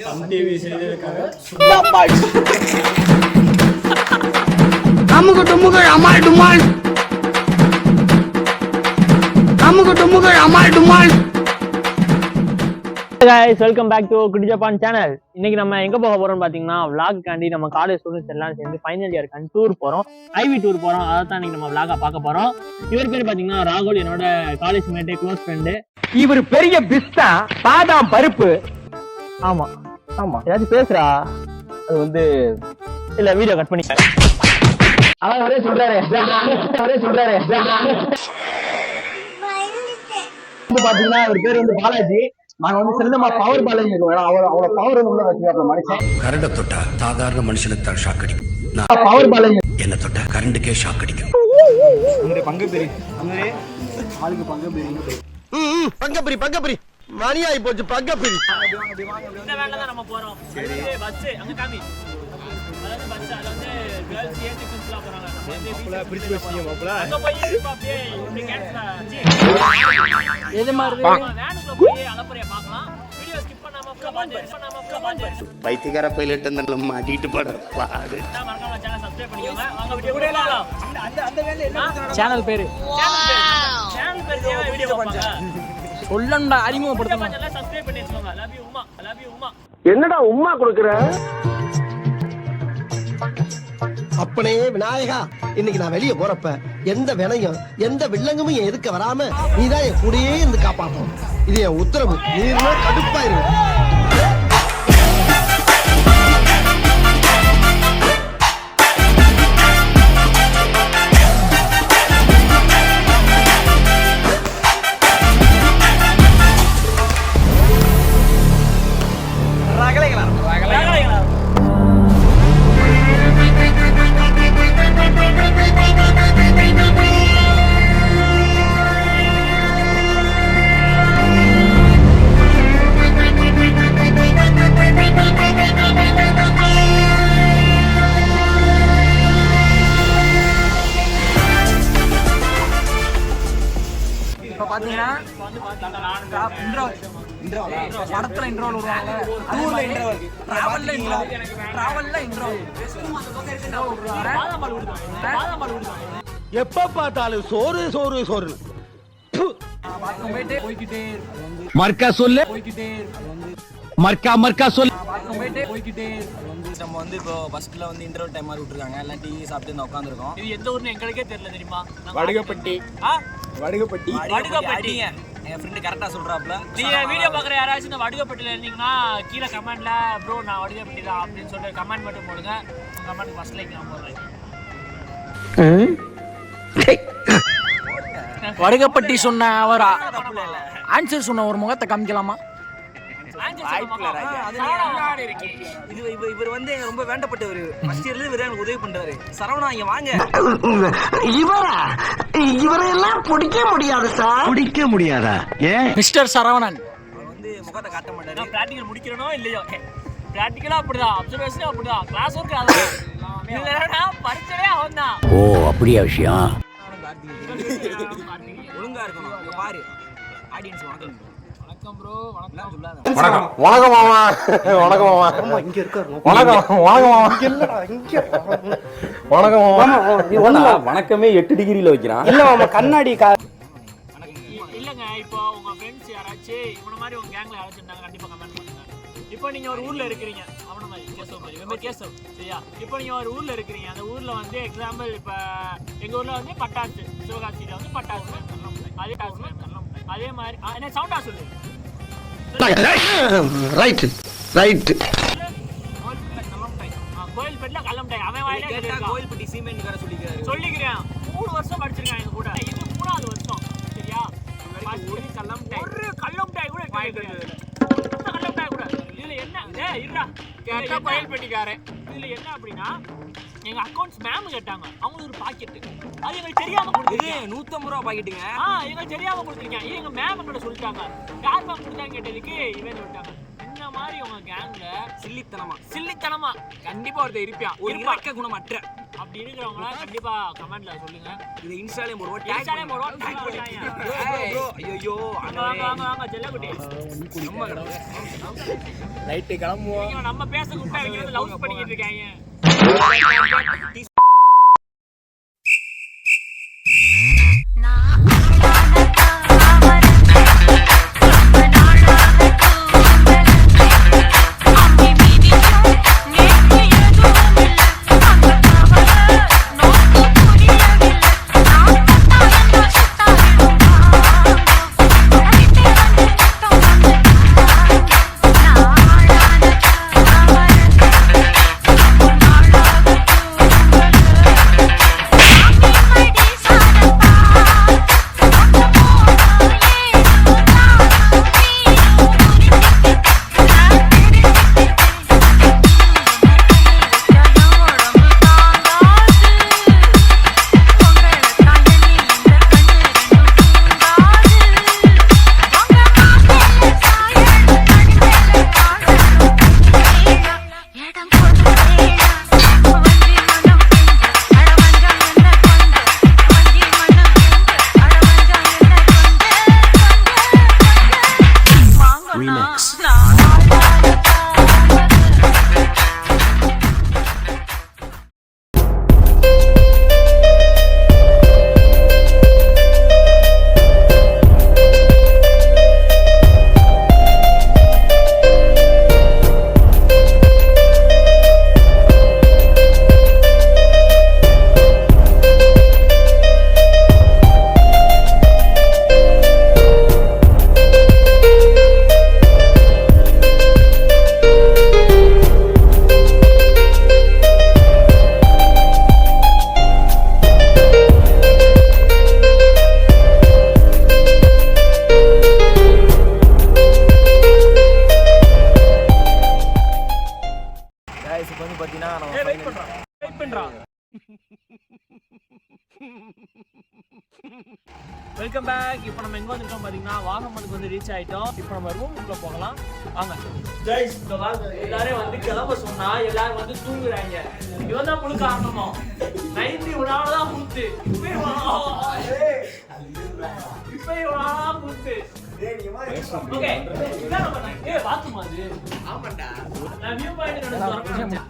Sun TV செய்திருக்காங்க. அமுக டுமுக அமால் டுமால், அமுக டுமுக அமால் டுமால். guys, welcome back to குட்டி Japan channel. இன்னைக்கு நம்ம எங்க போக போறோம்னு பாத்தீங்கன்னா vlog காண்டி நம்ம காலேஜ் ஸ்டூடெண்ட்ஸ் எல்லாம் சேர்ந்து ஃபைனல் இயர் காண்டி டூர் போறோம். ஐவி டூர் போறோம். அதை தான் இன்னைக்கு நம்ம vlog பார்க்க போறோம். இவர் பேர் பாத்தீங்கன்னா ராகுல், என்னோட காலேஜ் மேட், க்ளோஸ் ஃப்ரெண்டு. இவர் பெரிய பிஸ்தா, பாதாம் பருப்பு. ஆமா ஆமா, ஏதாச்சும் பேசுறா. அது வந்து இல்ல, வீடியோ கட் பண்ணி அவன் ஒரே சொல்றாரு பாத்தீங்கன்னா அவர் பேர் வந்து பாலாஜி. நாங்க வந்து சிறந்தமா பவர் பாலாஜி இருக்கோம். அவரோட பவர் வந்து உள்ள வச்சுக்காப்ல மனுஷன். கரண்ட தொட்டா சாதாரண மனுஷனுக்கு தான் ஷாக் அடிக்கும். பவர் பாலாஜி என்ன தொட்டா கரண்டுக்கே ஷாக் அடிக்கும். பங்கு பெரி அங்கே ஆளுக்கு பங்கு பெரி பங்கப்பிரி மணியாயி போச்சு. பங்கப்பிரி இந்த வேலை தான் நம்ம போறோம். சரி, பஸ் அங்க காமி. அதாவது பஸ் அத வந்து गर्ल्स ஏ செக்ஷன்ஸ்ல போறாங்க. நம்ம பிரிச்சு வச்சிட்டீங்க மாப்ள. அங்க போய் பாப்பே இப்படி கேன்சல் எது மாதிரி வேனுக்குள்ள போய் அலப்பறைய பார்க்கலாம். வீடியோ ஸ்கிப் பண்ணாம பாருங்க. பைத்தியக்கார பைலட் அந்த மாட்டிட்டு பாடு. மறக்காம சேனல் சப்ஸ்கிரைப் பண்ணிக்கோங்க. வாங்க வீடியோ போலாம். அந்த வேலை என்ன சேனல் பேரு வீடியோ பாருங்க. சொல்லணும்டா, அறிமுகப்படுத்தணும். எல்லாம் சப்ஸ்கிரைப் பண்ணி வச்சுக்கோங்க. Love you Uma, love you Uma. என்னடா உம்மா கொடுக்குற? அப்பனே விநாயகா, இன்னைக்கு நான் வெளியே போறப்ப எந்த வினையும் எந்த வில்லங்கமும் என் எதுக்க வராம நீதான் என் கூடயே இருந்து காப்பாத்தணும். இது என் உத்தரவு. நீர்னா கடுப்பாயிருங்க. பாத்தீங்கன்னா படத்துல இன்ட்ரோல் விடுவாங்க, டூர்ல இன்ட்ரோல், டிராவல்ல இன்ட்ரோல் எப்ப பார்த்தாலும் சோறு சோறு சோறு. போய்கிட்டே மர்க்கா சொல்லு, போய்கிட்டே மர்க்கா சொல்லு. போய்கிட்டே நம்ம வந்து இப்போ ஃபர்ஸ்ட்ல வந்து இன்டர்வல் டைம் மாதிரி விட்டுருக்காங்க. எல்லாம் டீ சாப்பிட்டு வந்து உட்காந்துருக்கோம். இது எந்த ஊர்னு எங்களுக்கே தெரியல, தெரியுமா? வடுகப்பட்டி. வடுகப்பட்டி என் ஃப்ரெண்ட் கரெக்டா சொல்றாப்ல. நீங்க வீடியோ பாக்குற யாராச்சும் இந்த வடுகப்பட்டில இருந்தீங்கன்னா கீழே கமெண்ட்ல ப்ரோ நான் வடுகப்பட்டி தான் அப்படின்னு சொல்லிட்டு கமெண்ட் மட்டும் போடுங்க. கமெண்ட் ஃபர்ஸ்ட் லைக் நான் போடுறேன். வடுகப்பட்டி சொன்ன அவர் ஆன்சர் சொன்ன ஒரு முகத்தை காமிக்கலாமா? இவர் வந்து ரொம்ப வேண்டப்பட்டவர். ஃபர்ஸ்ட் இயர்ல இவர் எனக்கு உதவி பண்றாரு. சரவணா இங்க வாங்க. இவரெல்லாம் பிடிக்க முடியாது சார். பிடிக்க முடியாதா? ஏன் மிஸ்டர் சரவணன் வந்து முகத்தை காட்ட மாட்டாரு. நான் பிராக்டிகல் முடிக்கிறனோ இல்லையோ, பிராக்டிகலா அப்படிதான், அப்சர்வேஷனும் அப்படிதான், கிளாஸ் ஒர்க் அதான், இல்லைன்னா பரிச்சையே அவன்தான். ஓ அப்படியா விஷயம். ஒழுங்கா இருக்கணும். இங்க பாரு ஆடியன்ஸ் வணக்கம். வணக்கம் ப்ரோ. வணக்கம் சொல்லாத. வணக்கம் மாமா. வணக்கம் மாமா. இங்க இருக்காரு. வணக்கம் மாமா. இல்லடா இங்க. வணக்கம் மாமா. வணக்கமே 8 டிகிரில வைக்கிறான். இல்ல மாமா, கண்ணாடி இல்லங்க. இப்போ உங்க ஃப்ரெண்ட்ஸ் யாராச்சும் இவன மாதிரி உங்க கேங்ல யாராச்சும் இருந்தாங்க கண்டிப்பா கமெண்ட் பண்ணுங்க. இப்போ நீங்க ஒரு ஊர்ல இருக்கீங்க, அவன மாதிரி கேசவ் மாதிரி, இவன் கேசவ், சரியா? இப்போ நீங்க ஒரு ஊர்ல இருக்கீங்க, அந்த ஊர்ல வந்து எக்ஸாம்பிள் இப்ப எங்க ஊர்ல வந்து பட்டாசு, சிவகாசியில வந்து பட்டாசு, அதே மாதிரி என்ன சவுண்டா சொல்லு. Right right. கோயில்பேட்ல கல்லம்டாய். அவன் வாயில கேட்டா கோயில்பட்டி சீமெண்ட் வேற சொல்லிக்கிறேன். 3 வருஷம் படிச்சிருக்கான் எங்க கூட. இது 3வது வருஷம், சரியா? ஒரு கல்லம்டாய் கூட கேட்கறது. கல்லம்டாய் கூட இதுல என்ன இருடா கேட்டா கோயில்பட்டிக்காரன். இதுல என்ன அப்படின்னா எங்க அக்கவுண்ட்ஸ் மேம் கேட்டாங்க. அவங்களுக்கு ஒரு பாக்கெட், அது எங்களுக்கு தெரியாம கொடுத்துருக்கேன். 150 ரூபா பாக்கெட்டுங்க. எங்களுக்கு தெரியாம கொடுத்துருக்கேன். எங்க மேம் எங்கிட்ட சொல்லிட்டாங்க. யார் மேம் கொடுத்தாங்க கேட்டதுக்கு இவன் சொல்லிட்டாங்க. இந்த மாதிரி மாதிரி உங்க கேங்ல சில்லித்தனமா கண்டிப்பா ஒருத்தர் இருப்பான். ஒரு இறக்க குணமற்ற அப்படி இருக்கிறவங்கள கண்டிப்பா கமெண்ட்ல சொல்லுங்க. இது இன்ஸ்டாலே போடுவோம் இன்ஸ்டாலே போடுவோம், tag பண்ணுங்க. ஐயோ வாங்க செல்லக்குட்டி. ரைட்டு கிளம்புவோம். இவங்க நம்ம பேச கூப்பிட்டா இவங்க வந்து லவ் பண்ணிக்கிட்டு இருக்காங்க. இப்போ வந்து பார்த்தீங்கன்னா நம்ம வெயிட் பண்றான். Welcome back. இப்போ நம்ம எங்க வந்துட்டோம் பாத்தீங்கன்னா வாகமனுக்கு வந்து ரீச் ஆயிட்டோம். இப்போ நம்ம ரூமுக்குள்ள போகலாம் வாங்க. கைஸ் இந்த வாங்க எல்லாரும் வந்து கிளம்ப சொன்னா எல்லாரும் வந்து தூங்குறாங்க. இவன் தான் முழு காரணமா 90 உனால தான் முத்து. இப்போ இவனா முத்து. ஓகே என்ன பண்ணாங்க? ஏய் வாத்துமா அது. ஆமாடா. நான் வியூ பாயிண்ட் நடந்து வரேன்.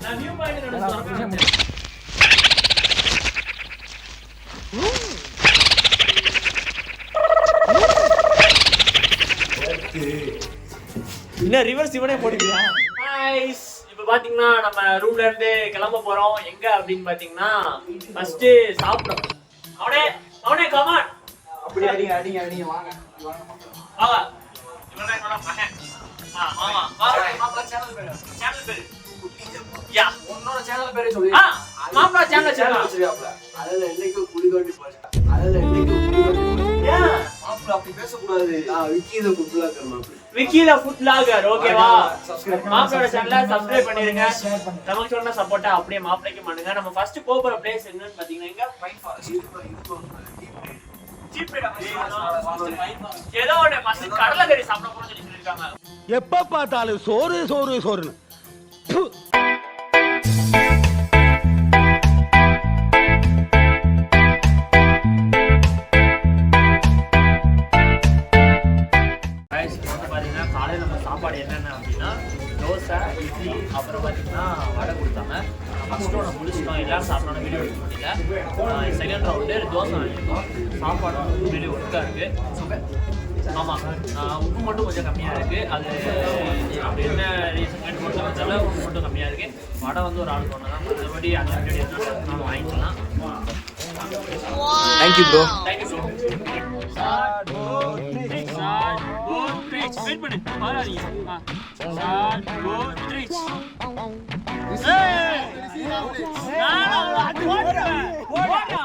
என்ன ரிவர்ஸ் இவனே போடுறான். गाइस இப்போ பாத்தீங்கன்னா நம்ம ரூம்ல இருந்து கிளம்ப போறோம். எங்க அப்படினு பாத்தீங்கன்னா ஃபர்ஸ்ட் சாப்பிடணும். அவனே கம் ஆன். அப்படி அடிங்க வாங்க. வாங்க. இவனே என்னோட மகன். ஆமா. மாப்ள சேனல் பேரு. யா உன்னோட சேனல் பேரே சொல்லு. மாப்ள சேனல் வச்சிருக்காப்ல. அதுல என்னைக்கு குடி தோண்டி போச்சு. ஏன் மாப்ள அப்படி பேச கூடாது. விக்கி தி ஃபுட் வ்ளாகர் மாப்ள. விக்கி தி ஃபுட் வ்ளாகர் ஓகேவா? மாப்ளோட சேனலை சப்ஸ்கிரைப் பண்ணிருங்க. நமக்கு சொன்ன சப்போர்ட்டா அப்படியே மாப்ளைக்கு பண்ணுங்க. நம்ம ஃபர்ஸ்ட் போற பிளேஸ் என்னன்னு பாத்தீங்கன்னா எங்க பைன் ஃபாரஸ்ட். ஏதோ ஒரு மஸ்ட் கடலை கறி சாப்பிட போறோம்னு சொல்லிருக்காங்க. எப்ப பார்த்தாலும் சோறுன்னு பாத்தீங்கன்னா காலையில் நம்ம சாப்பாடு என்னென்ன அப்படின்னா தோசை, இட்லி, அப்புறம் பார்த்தீங்கன்னா வடை கொடுத்தாங்க. ஃபர்ஸ்ட் ஒன்று முடிச்சிட்டோம். எல்லாரும் சாப்பிட்டோம். வீடியோ எடுக்க முடியல. செகண்ட் ரவுண்டு தோசை வாங்கிட்டோம். சாப்பாடு வெளியே ஒர்க்காக இருக்குது. ஆமாம் உப்பு மட்டும் கொஞ்சம் கம்மியாக இருக்குது. அது அப்படி என்ன ரீசன் மட்டும் வச்சால உப்பு மட்டும் கம்மியாக இருக்குது. வடை வந்து ஒரு ஆளுக்கு ஒன்று தான். மற்றபடி அந்த வீடியோ நம்ம வாங்கிக்கலாம். Thank you bro. வெயிட் பண்ணு பாராதீங்க. ஓடுடா